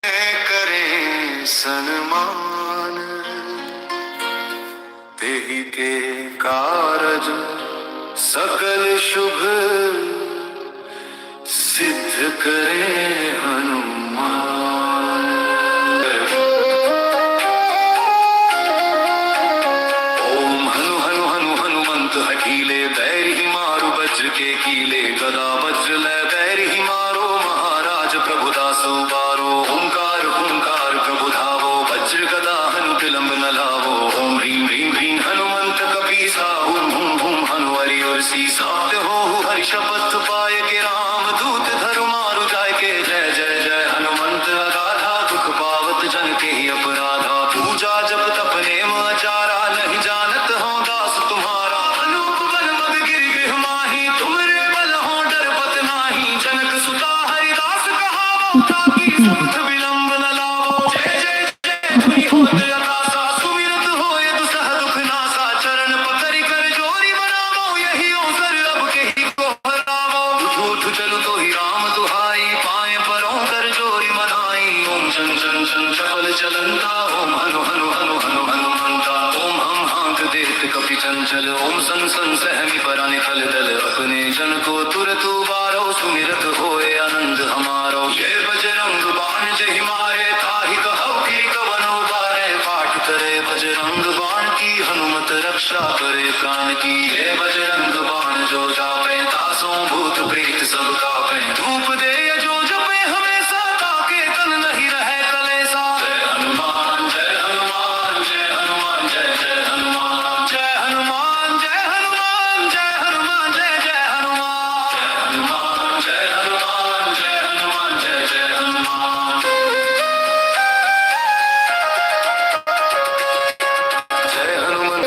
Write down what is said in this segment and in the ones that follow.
करें सन्मान तेहि के कारज सकल शुभ सिद्ध करे हनुमान। ओम हनु हनु हनु हनुमंत हठीले बैर ही मारु वज्र के कीले गदा वज्र लय बैर ही मारो महाराज प्रभुदासो बारो। ओंकार ओंकार प्रभु धावो वज्र गदा हनु विलंब न लावो। ओम ह्रीं ह्रीं ह्रीं हनुमंत कपीसा हुम हुम हुम हनु हरि और सीसा। हो हरि शपथ पाय के राम दूत धरु मारु जाय के। जय जय जय हनुमंत अगाधा दुख पावत जन के ही अपराधा। पूजा जब तप नेम आचारा नहीं जानत हो दास तुम्हारा। अनूप बल मद गिरि गृह माही तुमरे बल हो डरपत नाही। जनक सुता हरिदास कहावो ताकि समथ विलंब न लावो। जय जय जय धुनि होत अकासा सुमिरत होय दुसह दुख नासा। चरण पकड़ि कर जोरी बनावो यही अवसर अब केहि को हरावो। उठ उठ चलु तो ही राम दुहाई पाए परों कर जोरी मनाई। ओम शन शन शन चपल चलंता ओम हनु हनु हनु हनु हनुमंता। ओम हम हाँक देत कपि चंचल ओम सन सन सहमि परानि खल दल। अपने जन को तुरत उबारो सुमिरत होए आनंद हमारो। जय बजरंग बाण जहि मारे ताहि कहौ गिरि कवन उबारे। पाठ करे बजरंग बाण की हनुमत रक्षा करे प्राण की। जय बजरंग बाण जो जापे तासों भूत प्रेत सब कापे। धूप दे जो जपे हमेशा ताके तन नहीं रहे कलेसा। जय हनुमान जय हनुमान जय हनुमान जय जय हनुमान। जय हनुमान जय हनुमान जय हनुमान जय जय हनुमान। जय हनुमान जय हनुमान जय हनुमान जय जय हनुमान। जय हनुमान।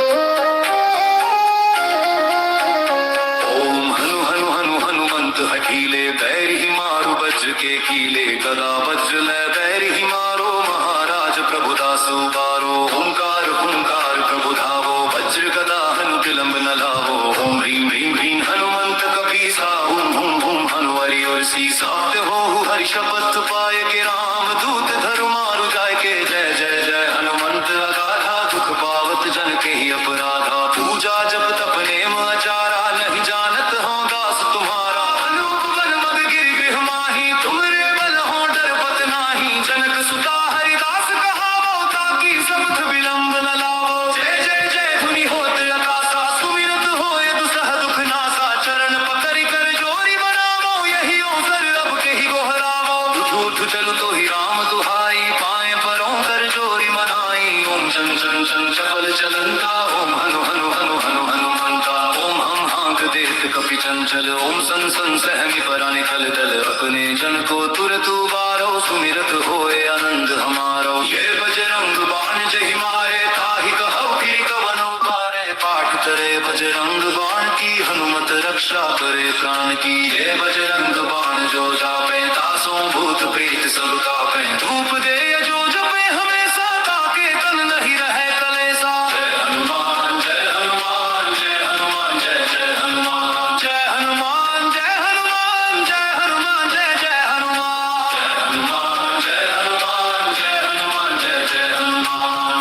ओम हनु हनु हनु हनुमंत हठीले बैर ही मारु वज्र के कीले। गदा वज्र लय बैर ही मारो महाराज प्रभुदासो बारो। ओंकार ओंकार प्रभु धावो वज्र गदा हनु विलंब न लावो। ओम ह्रीं ह्रीं ह्रीं हनुमंत कपीसा हुम हुम हुम हनु हरि और सीसा। हो हरि शपथ पाय के राम दूत धरु मारु जाय के। जय जय जय हनुमंत अगाधा दुख पावत जन के ही अपराधा। पूजा जब तप नेम आचारा नहीं जानत हो दास तुम्हारा। अनूप बल मद गिरि गृह माही तुमरे बल हो डरपत नाही। जनक सुता हरिदास कहावो ताकि समथ विलंब न लावो। जय जय जय धुनि होत अकासा सुमिरत होय दुसह दुख नासा। चरण पकड़ि कर जोरी बनावो यही अवसर अब केहि को हरावो। उठ चलु तो ही राम दुहाई पाए परों कर जोरी मनाई। ओम शन शन शन चपल चलंता ओम हनु हनु हनु हनु हनुमंता। ओम हम हाँक देत कपि चंचल ओम सन सन सहमि परानि खल दल। अपने जन को तुरत उबारो सुमिरत होए आनंद हमारो। जय बजरंग बाण जहि मारे ताहि कहौ गिरि कवन उबारे। पाठ करे बजरंग बाण की हनुमत रक्षा करे प्राण की। जय बजरंग बाण जो जापे तासों भूत प्रेत सब कापे। धूप दे जो जपे हमेशा ताके तन नहीं रहे कलेसा। जय हनुमान जय हनुमान जय हनुमान जय जय हनुमान। जय हनुमान जय हनुमान जय हनुमान जय जय हनुमान। जय हनुमान जय हनुमान जय हनुमान जय जय हनुमान।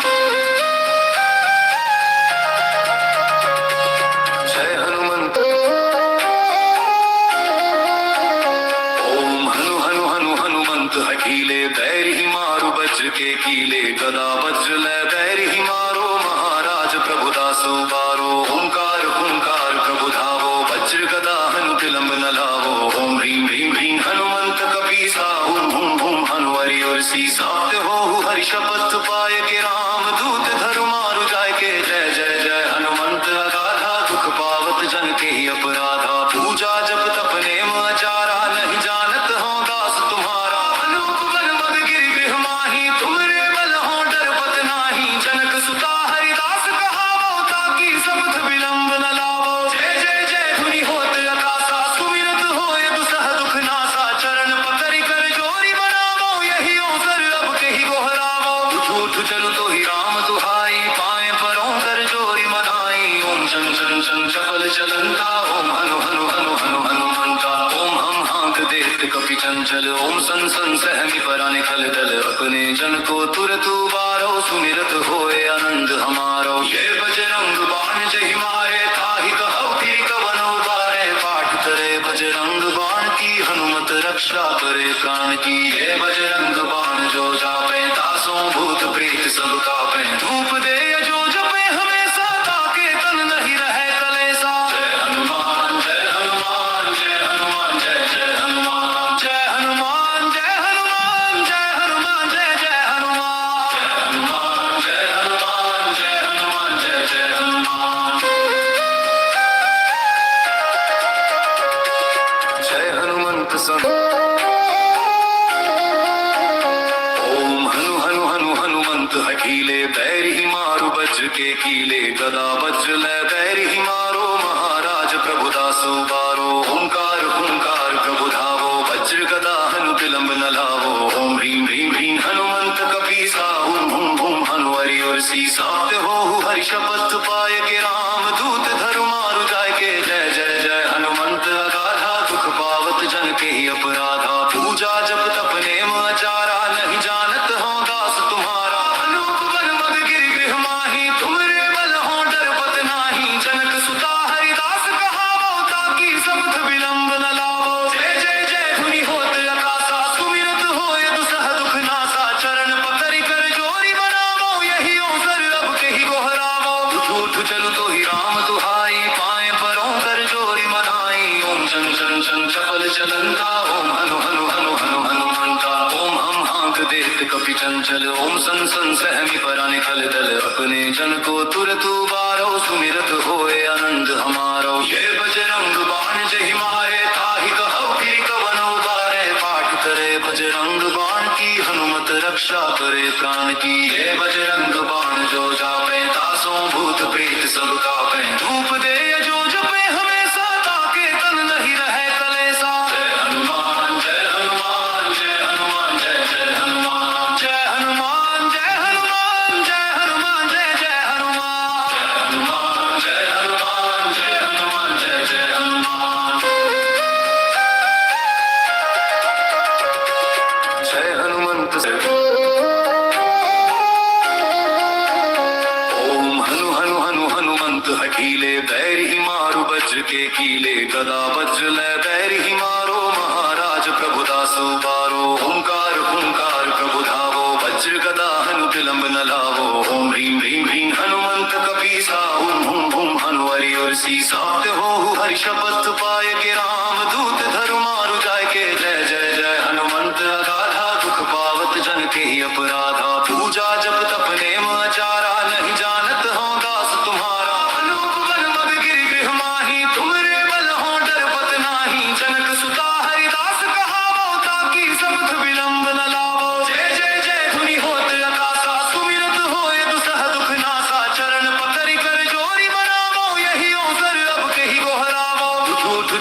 जय हनुमंत। ओम हनु हनु हनु हनुमंत हठीले बैर ही मारु वज्र के कीले। गदा वज्र लय बैर ही मारो महाराज प्रभुदासो बारो। ओंकार ओंकार प्रभु धावो वज्र गदा हनु विलंब न लावो। ओम ह्रीं ह्रीं ह्रीं हनुमंत कपीसा हुम हुम हुम हनु हरि और सीसा। हो हरि शपथ पाय के राम दूत धरु मारु जाय के। जय जय जय हनुमंत अगाधा दुख पावत जन के ही अपराधा। पूजा जब तप नेम आचारा नहीं जानत हो दास तुम्हारा। अनूप बल मद गिरि गृह माही तुमरे बल हो डरपत नाही। जनक सुता हरिदास कहावो ताकि समथ विलंब न लावो। जय जय जय धुनि होत अकासा सुमिरत होय दुसह दुख नासा। चरण पकड़ि कर जोरी बनावो यही अवसर अब केहि को हरावो। उठ उठ चलु तो ही राम दुहाई पाए परों कर जोरी मनाई। ओम शन शन शन चपल चलंता ओम हनु हनु हनु हनु हनुमंता। ओम हम हाँक देत कपि चंचल ओम सन सन सहमी परानि खल दल अपने जन को तुरत उबारो सुमिरत होए आनंद हमारो ये बजरंग बाण जहि मारे ताहि कहौ फिर कवन उबारे पाठ करे बजरंग बाण की हनुमत रक्षा करे प्राण की ये बजरंग बाण जो जापे दासों भूत प्रेत सब कापे धूप दे जो जपे हमेशा ताके तन नहीं रहे कलेसा जय हनुमान जय हनुमान जय हनुमान जय जय हनुमान जय हनुमान जय हनुमान जय हनुमान जय जय हनुमान जय हनुमान जय हनुमान जय हनुमान जय जय हनुमान जय हनुमंत सन हकीले बैर ही मारो वज्र के कीले गदा वज्र ले बैर ही मारो महाराज प्रभु दासो बारो ओंकार ओंकार प्रभु धावो वज्र गदा हनु विलंब न लावो ओम ह्रीं ह्रीं ह्रीं हनुमंत कपीसा हुम हुम हुम हनुवरि और सीसा हो हरि शपथ पाय के राम दूत धरु मारु जाय के जय जय जय हनुमंत अगाधा दुख पावत जन के ही अपराधा पूजा जप तप नेम आचारा नहीं जानत हो दास तुम्हारा चलो तो ही राम दुहाई पाए परों कर जोरी मनाई ओम शन शन शन चपल चलंता ओम हनु हनु हनु हनु हनुमंता ओम हम हाँक देत कपि चंचल ओम सन सन सहमी परानि खल दल अपने जन को तुरत उबारो सुमिरत होए आनंद हमारो ये बजरंग बाण जहि मारे ताहि कहौ फिर कवन उबारे पाठ करे बजरंग बाण की हनुमत रक्षा करे प्राण की ये बजरंग बाण जो जापे दासों भूत प्रेत सब कापे धूप दे जो जपे हमेशा ताके तन नहीं रहे कलेसा जय हनुमान जय हनुमान जय हनुमान जय जय हनुमान जय हनुमान जय हनुमान जय हनुमान जय जय हनुमान जय हनुमान जय हनुमान जय जय हनुमान जय हनुमंत हकीले बैर ही मारो वज्र के कीले गदा वज्र ले बैर ही मारो महाराज प्रभु दासो बारो ओंकार ओंकार प्रभु धावो वज्र गदा हनु विलंब न लावो ओम ह्रीं ह्रीं ह्रीं हनुमंत कपीसा हुम हुम हुम हनुवरि और सीसा हो हरि शपथ पाय के राम दूत धरु मारु जाय के जय जय जय हनुमंत अगाधा दुख पावत जन के ही अपराधा पूजा जप तप नेम आचारा नहीं जानत हो दास तुम्हारा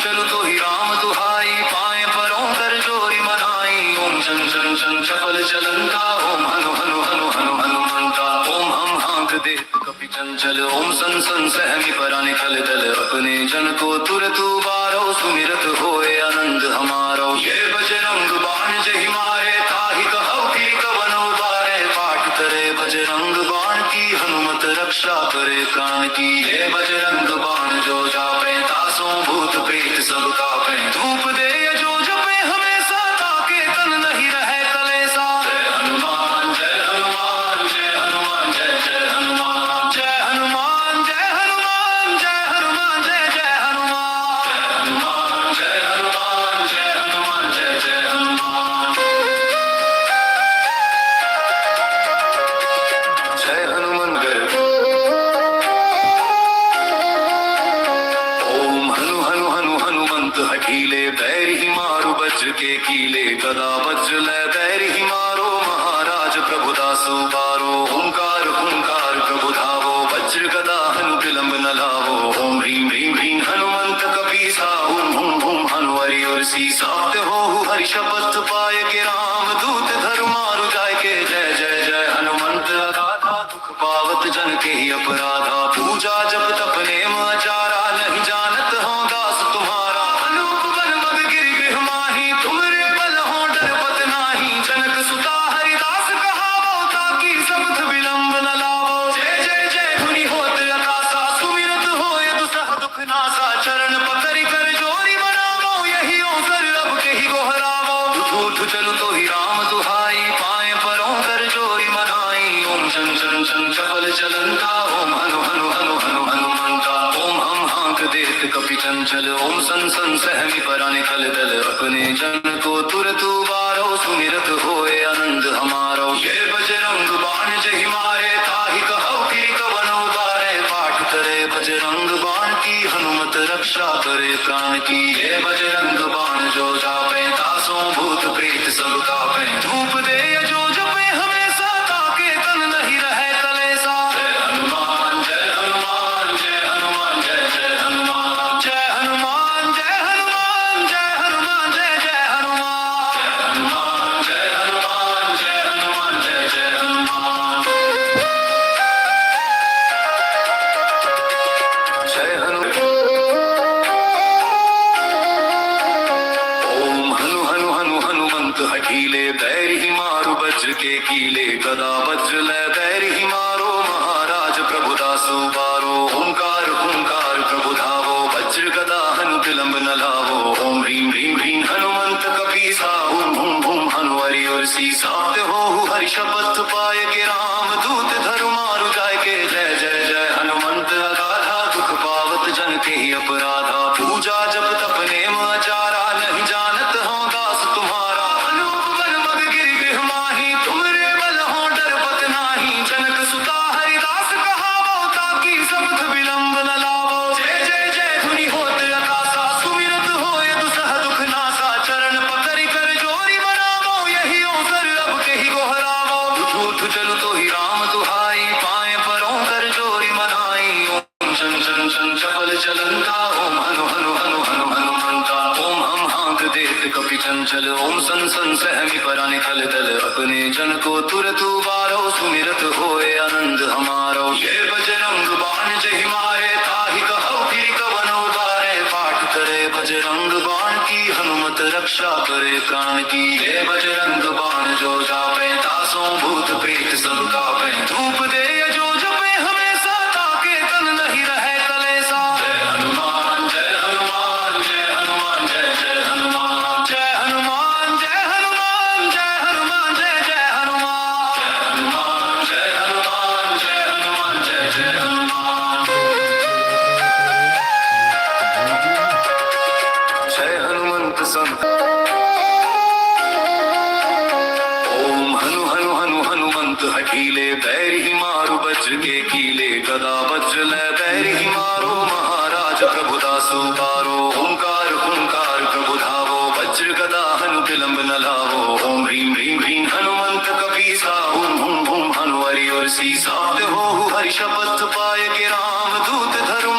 चलो तो ही राम दुहाई पाए परों कर जोरी मनाई ओम शन शन शन चपल चलंता ओम हनु हनु हनु हनु हनुमंता ओम हम हाँक देत कपि चंचल ओम सन सन सहमी परानि खल दल अपने जन को तुरत उबारो सुमिरत होए आनंद हमारो ये बजरंग बाण जहि मारे ताहि कहौ फिर कवन उबारे पाठ करे बजरंग बाण की हनुमत रक्षा करे प्राण की ये बजरंग बाण जो जापे दासों भूत प्रेत सब कापे धूप दे जो जपे हमेशा ताके तन नहीं रहे कलेसा जय हनुमान जय हनुमान जय हनुमान जय जय हनुमान जय हनुमान जय हनुमान जय हनुमान जय जय हनुमान जय हनुमान जय हनुमान जय जय हनुमान जय हनुमान हकीले बैर ही मारो वज्र के कीले गदा वज्र ले बैर ही मारो महाराज प्रभु दासो बारो ओंकार ओंकार प्रभु धावो वज्र गदा हनु विलंब न लावो ओम ह्रीं ह्रीं ह्रीं हनुमंत कपीसा हुम हुम हुम हनुवरि और सीसा हो हरि शपथ पाय के राम दूत धरु मारु जाय के जय जय जय हनुमंत अगाधा दुख पावत जन के ही अपराधा पूजा जप तप नेम आचारा नहीं जानत हो दास तुम्हारा अनूप बन मद गिरि गृह माही तुमरे बल चलंता ओम हनु हनु हनु हनु हनुमंता ओम हम हाँक देत कपि चंचल ओम सन सन सहमि परानि खल दल अपने जन को तुरत उबारो सुमिरत होए आनंद हमारो ये बजरंग बाण जहि मारे ताहि कहौ कि कवन उबारे पाठ करे बजरंग बाण की हनुमत रक्षा करे प्राण की ये बजरंग बाण जो जापे तासों भूत प्रेत सब कापे धूप दे जो जपे हमेशा ताके तन नहीं रहे कलेसा जय हनुमान जय हनुमान जय हनुमान जय जय हनुमान जय हनुमान जय हनुमान जय हनुमान जय जय हनुमान जय हनुमान जय हनुमान जय हनुमान जय जय हनुमान जय हनुमान ओम हनु हनु हनु हनुमंत हठीले बैर ही मारु वज्र के कीले गदा वज्र लै बैर ही मारो महाराज प्रभुदासु बारो ओंकार ओंकार प्रभु धावो वज्र गदा हनु विलंब न लावो ओम ह्रीं ह्रीं ह्रीं हनुमंत कपीसा ओम हुम हुम हनु हरि और सीसा हो हरि शपथ पाए के राम दूत धरु मारु जाय के जय जय जय हनुमंत अगाधा दुख पावत जन के ही अपराधा पूजा जब तप नेम आचारा नहीं जानत हो दास तुम्हारा अनूप बन मग गिर गृह माही तुमरे बल हो डर पत नाही जनक सुता हरिदास कहावो ताकि समथ विलंब न लावो जय जय जय धुनि होत आकाशा सुमिरत होय दुसह दुख नासा चरण पकड़ि कर जोरी मनावो यही अवसर अब कहि गोहरावो झूठ चलु तो ही राम दुहाई पाए परों कर जोरी मनाई ओम शन शन शन चपल चलंता ओम हनु हनु हनु हनु हनुमंता ओम हम हाँक देत कपि चंचल ओम सन सन सहमि परानि खल दल अपने जन को तुरत उबारो सुमिरत होए आनंद हमारो ये बजरंग बाण जहि मारे ताहि कहौ कि कवन उबारे पाठ करे बजरंग बाण की हनुमत रक्षा करे प्राण की ये बजरंग बाण जो जापे तासों भूत प्रेत सब कापे धूप दे जो जपे हमेशा ताके तन नहीं रहे कलेसा जय हनुमान जय हनुमान जय हनुमान जय जय हनुमान जय हनुमान जय हनुमान जय हनुमान जय जय हनुमान जय हनुमान जय हनुमान जय हनुमान जय जय हनुमान जय हनुमंत संत ओम हनु हनु हनु हनुमंत हठीले बैर ही मारु वज्र के कीले गदा वज्र लै बैर ही मारो महाराज प्रभुदासु बारो ओंकार ओंकार प्रभु धावो वज्र गदा हनु विलंब न लावो ओम ह्रीं ह्रीं ह्रीं हनुमंत कपीसा ओम हुम हुम हनु हरि और सीसा हो हरि शपथ पाए के राम दूत धरु